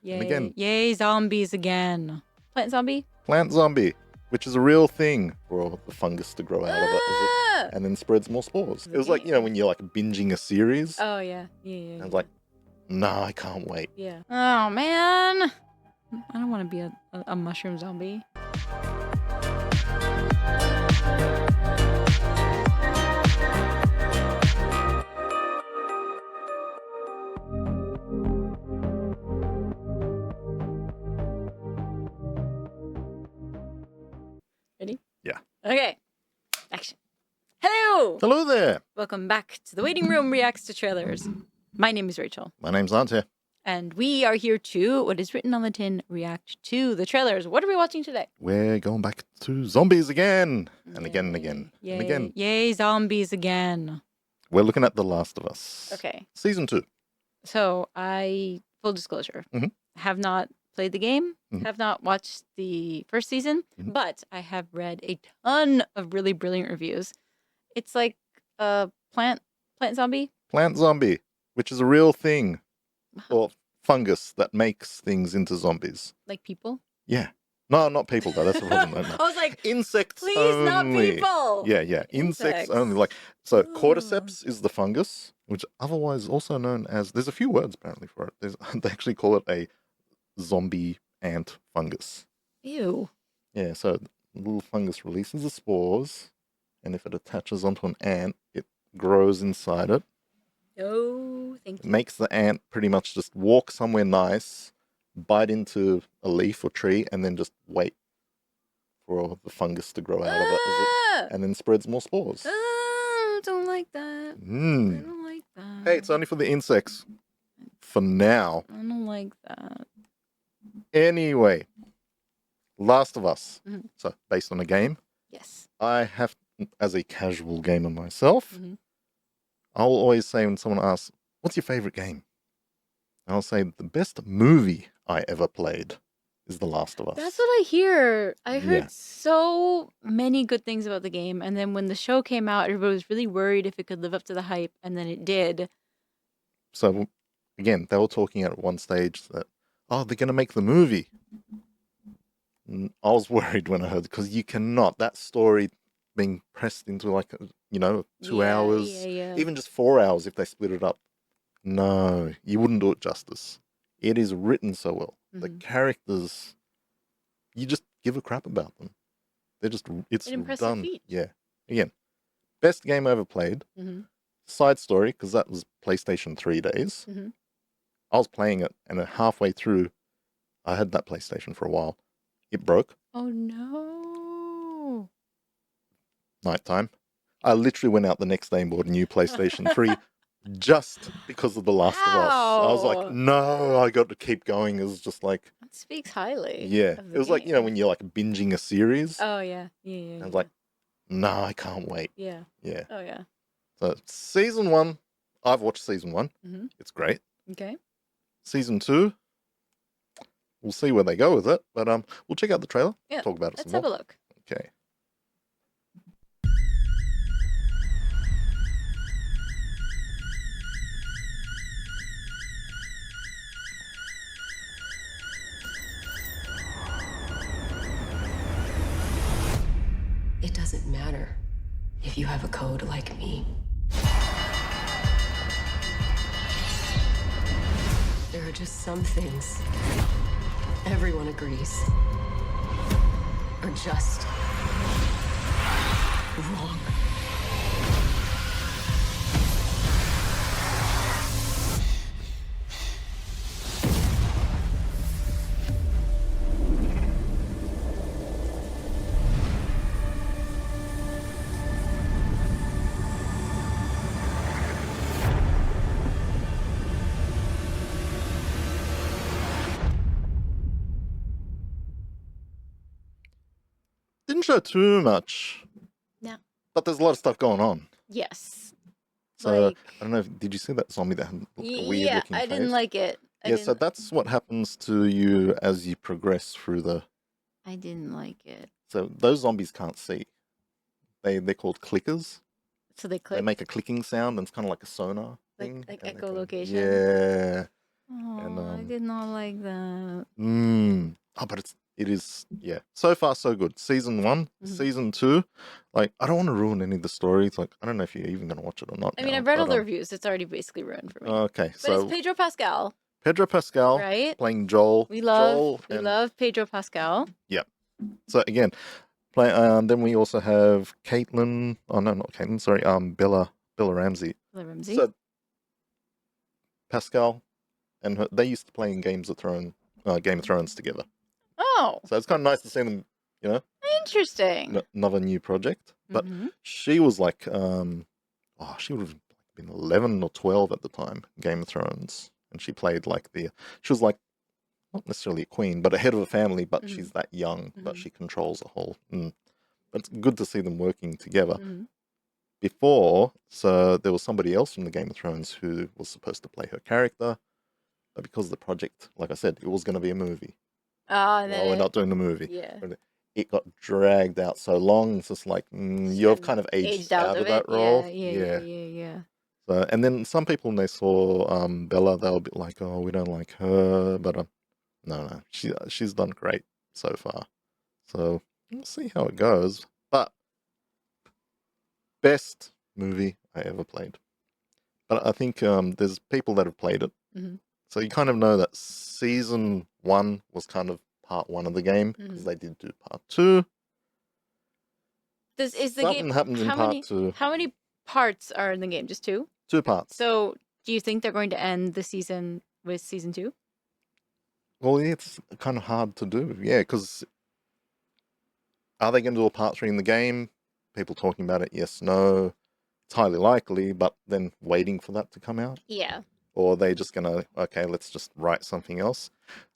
Yay, And again, yay, zombies again. Plant zombie? plant zombie, which is a real thing for the fungus to grow out of it, and then spreads more spores. It was like, when you're like binging a series. Oh, yeah. Yeah. I was like, no, I can't wait. Yeah. Oh, man. I don't want to be a mushroom zombie. Ready? Yeah. Okay. Action. Hello! Hello there. Welcome back to The Waiting Room Reacts to Trailers. My name is Rachel. My name's Ante. And we are here to, what is written on the tin, react to the trailers. What are we watching today? We're going back to zombies again. And again and again. Yay. And again. Yay, zombies again. We're looking at The Last of Us. Okay. Season 2. So full disclosure, have not played the game, have not watched the first season, but I have read a ton of really brilliant reviews. It's like a plant zombie. Plant zombie, which is a real thing. Or fungus that makes things into zombies. Like people? Yeah. No, not people though. That's the problem. No. I was like, insects please, only. not people. Yeah. Insects only. So cordyceps is the fungus, which otherwise also known as, there's a few words apparently for it. They actually call it a zombie ant fungus. Ew. Yeah, so the little fungus releases the spores, and if it attaches onto an ant, it grows inside it. Oh, thank It you. makes the ant pretty much just walk somewhere nice, bite into a leaf or tree, and then just wait for the fungus to grow out of it, and then spreads more spores. I don't like that. I don't like that. Hey, it's only for the insects. For now. I don't like that. Anyway, Last of Us. So, based on a game. Yes. I have, as a casual gamer myself, I'll always say when someone asks, what's your favorite game? I'll say the best movie I ever played is The Last of Us. That's what I hear. I heard so many good things about the game. And then when the show came out, everybody was really worried if it could live up to the hype. And then it did. So, again, they were talking at one stage that, they're going to make the movie. I was worried when I heard, because you cannot, that story being pressed into 2 hours, even just 4 hours if they split it up. No, you wouldn't do it justice. It is written so well. The characters, you just give a crap about them. They're just, it's an impressive done. feat. Yeah. Again, best game I ever played. Side story, because that was PlayStation 3 days. I was playing it, and halfway through, I had that PlayStation for a while. It broke. Oh, no. Nighttime. I literally went out the next day and bought a new PlayStation 3 just because of The Last of Us. I was like, no, I got to keep going. It was just like... That speaks highly. Yeah. It was like, when you're like binging a series. Oh, yeah. Yeah. I was like, no, I can't wait. Yeah. Yeah. Oh, yeah. So season 1, I've watched season 1. It's great. Okay. Season 2, we'll see where they go with it. But we'll check out the trailer. Yeah. Talk about it Let's some more. have a look. Okay. It doesn't matter if you have a code like me. There are just some things everyone agrees are just wrong. Didn't show too much. No. But there's a lot of stuff going on. Yes. So, I don't know, did you see that zombie that had a weird looking face? I didn't like it. So that's what happens to you as you progress through the... I didn't like it. So those zombies can't see. They're called clickers. So they click? They make a clicking sound, and it's kind of like a sonar thing. Like echolocation? Yeah. Oh, I did not like that. Oh, but it is, yeah. So far, so good. Season 1, Season 2. Like, I don't want to ruin any of the stories. Like, I don't know if you're even going to watch it or not. I mean, I've read all the reviews. It's already basically ruined for me. Okay, But so it's Pedro Pascal. Pedro Pascal, right? playing Joel. We love Pedro Pascal. Yeah. So again, then we also have Caitlin. Oh no, not Caitlin. Sorry, Bella Ramsey. Bella Ramsey. So Pascal and they used to play in Game of Thrones together. Oh. So it's kind of nice to see them, you know. Interesting. Another new project, but she was like, she would have been 11 or 12 at the time, Game of Thrones, and she played like she was like not necessarily a queen, but a head of a family, but she's that young, but she controls a whole. But it's good to see them working together. Before, so there was somebody else from the Game of Thrones who was supposed to play her character, but because of the project, like I said, it was going to be a movie. We're not doing the movie. Yeah. It got dragged out so long. It's just like you've kind of aged out of that role. Yeah. So, and then some people when they saw Bella, they were a bit like, "Oh, we don't like her," but no, she's done great so far. So we'll see how it goes. But best movie I ever played. But I think there's people that have played it, so you kind of know that season 1 was kind of part 1 of the game because they did do part 2. Something happens in part 2. How many parts are in the game? Just 2? 2 parts. So do you think they're going to end the season with season 2? Well, it's kind of hard to do, because are they going to do a part 3 in the game? People talking about it, yes, no. It's highly likely, but then waiting for that to come out? Yeah. Or are they just going to, okay, let's just write something else?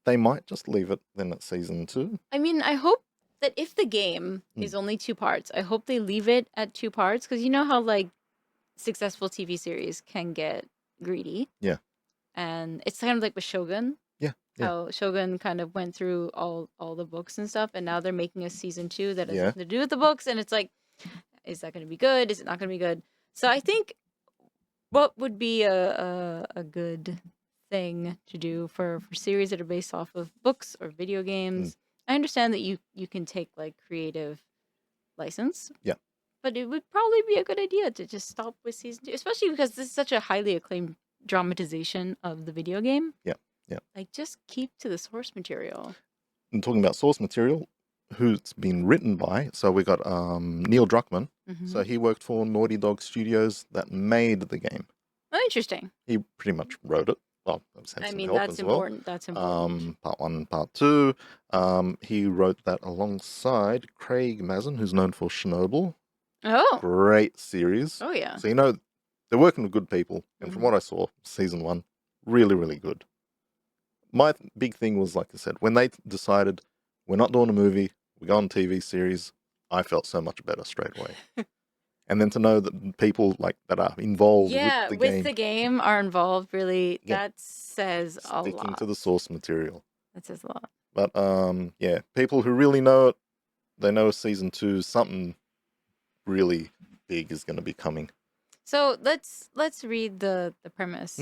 They might just leave it then at season 2. I mean, I hope that if the game is only 2 parts, I hope they leave it at 2 parts, because you know how, like, successful TV series can get greedy. Yeah. And it's kind of like with Shogun. Yeah. How Shogun kind of went through all the books and stuff, and now they're making a season 2 that has nothing to do with the books, and it's like, is that going to be good? Is it not going to be good? So I think what would be a good thing to do for series that are based off of books or video games. I understand that you can take like creative license. Yeah. But it would probably be a good idea to just stop with season 2, especially because this is such a highly acclaimed dramatization of the video game. Yeah. Like, just keep to the source material. And talking about source material, who's been written by, so we got Neil Druckmann. So he worked for Naughty Dog Studios that made the game. Oh, interesting. He pretty much wrote it. Well, I mean, that's important. That's important. Part 1, part 2. He wrote that alongside Craig Mazin, who's known for Chernobyl. Oh. Great series. Oh, yeah. So, they're working with good people. And from what I saw, season 1, really, really good. My big thing was, like I said, when they decided we're not doing a movie, we go on TV series, I felt so much better straight away. And then to know that people like that are involved with the game are involved, really, that says a lot. Sticking to the source material. That says a lot. But people who really know it, they know season 2, something really big is going to be coming. So let's read the premise.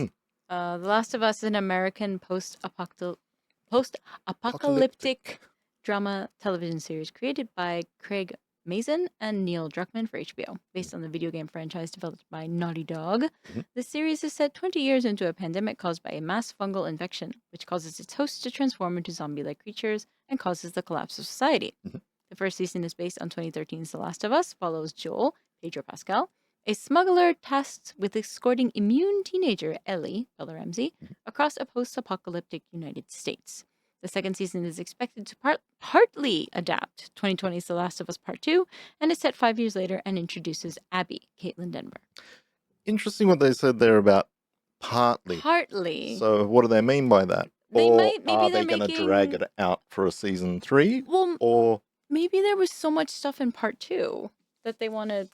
The Last of Us is an American post-apocalyptic drama television series created by Craig Mazin and Neil Druckmann for HBO, based on the video game franchise developed by Naughty Dog. The series is set 20 years into a pandemic caused by a mass fungal infection, which causes its hosts to transform into zombie-like creatures and causes the collapse of society. The first season is based on 2013's The Last of Us, follows Joel, Pedro Pascal, a smuggler tasked with escorting immune teenager Ellie, Bella Ramsey, across a post-apocalyptic United States. The second season is expected to partly adapt 2020's The Last of Us Part 2, and is set 5 years later and introduces Abby, Caitlin Denver. Interesting what they said there about partly. Partly. So what do they mean by that? Are they going to drag it out for a season 3? Well, or maybe there was so much stuff in Part 2 that they want to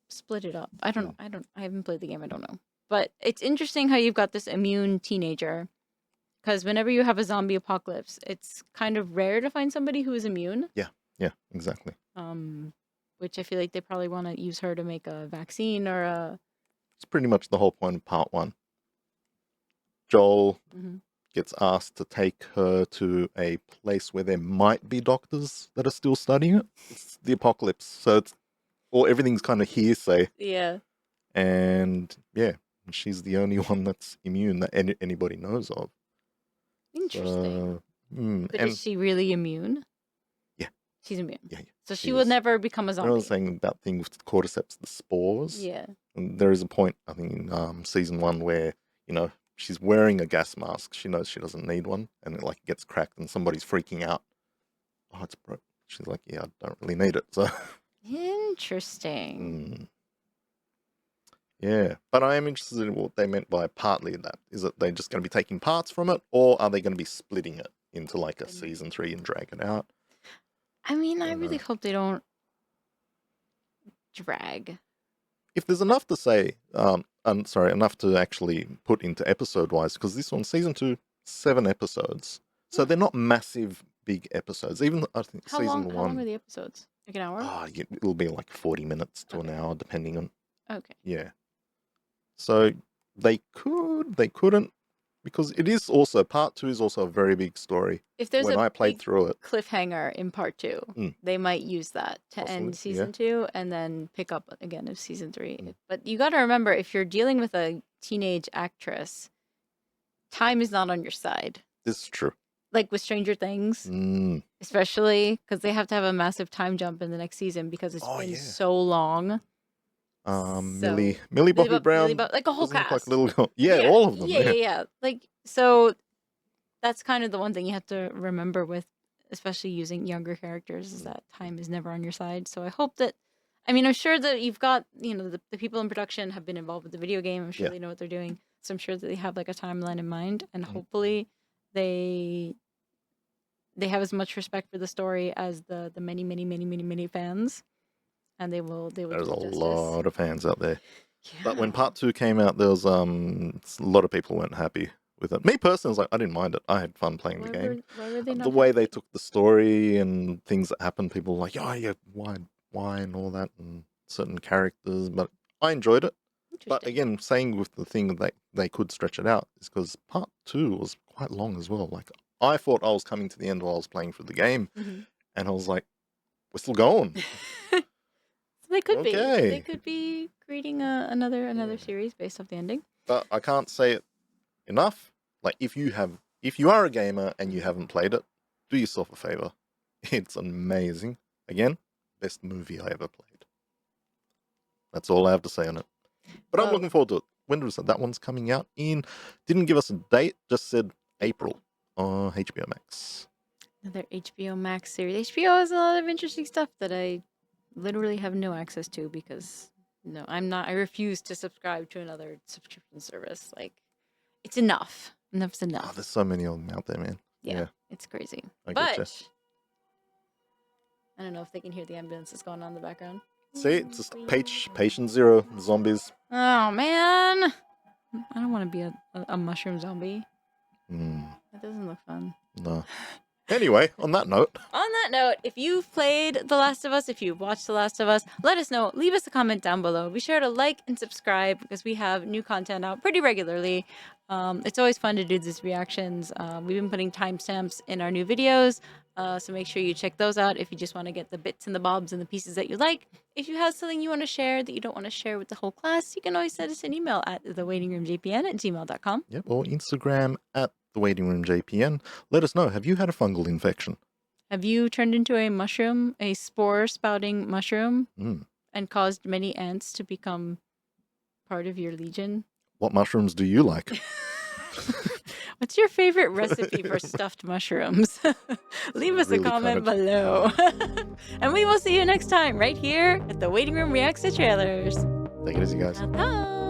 split it up. I don't know. I haven't played the game. I don't know. But it's interesting how you've got this immune teenager. Because whenever you have a zombie apocalypse, it's kind of rare to find somebody who is immune. Yeah, exactly. Which I feel like they probably want to use her to make a vaccine or a... It's pretty much the whole point of part 1. Joel Mhm. gets asked to take her to a place where there might be doctors that are still studying it. It's the apocalypse, so everything's kind of hearsay, Yeah. and yeah, she's the only one that's immune that anybody knows of. Interesting. But And is she really immune? Yeah. She's immune. Yeah, So she she will is. never become a I was zombie. saying that thing with the cordyceps, the spores. Yeah. And there is a point, I think, in season 1 where, she's wearing a gas mask. She knows she doesn't need one, and it gets cracked, and somebody's freaking out. Oh, it's broke. She's like, yeah, I don't really need it. So, Interesting. yeah. But I am interested in what they meant by partly that. Is it they're just going to be taking parts from it, or are they going to be splitting it into a season 3 and drag it out? I mean, I don't really know. hope they don't drag. If there's enough to say, enough to actually put into episode-wise, because this one, season 2, 7 episodes. So they're not massive, big episodes. Even, I think, How season 1... How long are the episodes? Like an hour? Yeah, it'll be 40 minutes to an Okay. hour, depending on... Okay. Yeah. So they couldn't, because it is also, part 2 is also a very big story. If there's When a I played big through it, cliffhanger in part 2, they might use that to Possibly, end season 2 and then pick up again of season 3. But you got to remember, if you're dealing with a teenage actress, time is not on your side. this is true. Like with Stranger Things, especially because they have to have a massive time jump in the next season because it's been so long. Millie Bobby Brown, like a whole doesn't look cast. like a little... Yeah, all of them. Yeah. Like, so that's kind of the one thing you have to remember with, especially using younger characters, is that time is never on your side. So I hope that, I mean, I'm sure that you've got, the people in production have been involved with the video game. I'm sure they know what they're doing. So I'm sure that they have a timeline in mind, and hopefully they have as much respect for the story as the many fans, and they will There's do a justice. lot of fans out there. Yeah. But when part 2 came out, there was a lot of people weren't happy with it. Me personally, I didn't mind it. I had fun playing the game. Why were they not The way happy? they took the story and things that happened, people were like, oh yeah, why and all that, and certain characters. But I enjoyed it. But again, saying with the thing that they could stretch it out is because part 2 was quite long as well. I thought I was coming to the end while I was playing through the game, and I was like, we're still going. So they could be. Okay. They could be creating another series based off the ending. But I can't say it enough. If you are a gamer and you haven't played it, do yourself a favor. It's amazing. Again, best movie I ever played. That's all I have to say on it. But I'm looking forward to it. When was it? That one's coming out in... Didn't give us a date, just said April on HBO Max. Another HBO Max series. HBO has a lot of interesting stuff that I literally have no access to because I refuse to subscribe to another subscription service. It's enough. Enough's enough. Oh, there's so many of them out there, man. Yeah. It's crazy. I But getcha. I don't know if they can hear the ambulances going on in the background. See, it's just patient zero, zombies. Oh, man. I don't want to be a mushroom zombie. That doesn't look fun. No. Anyway, on that note, if you've played The Last of Us, if you've watched The Last of Us, let us know. Leave us a comment down below. Be sure to like and subscribe because we have new content out pretty regularly. It's always fun to do these reactions. We've been putting timestamps in our new videos, so make sure you check those out if you just want to get the bits and the bobs and the pieces that you like. If you have something you want to share that you don't want to share with the whole class, you can always send us an email at thewaitingroomjpn@gmail.com. yep, or Instagram at @thewaitingroomjpn. Let us know, have you had a fungal infection? Have you turned into a spore-spouting mushroom and caused many ants to become part of your legion? What mushrooms do you like? What's your favorite recipe for stuffed mushrooms? Leave us a comment below. And we will see you next time right here at The Waiting Room Reacts to Trailers. Take it easy, guys. Ta-ta!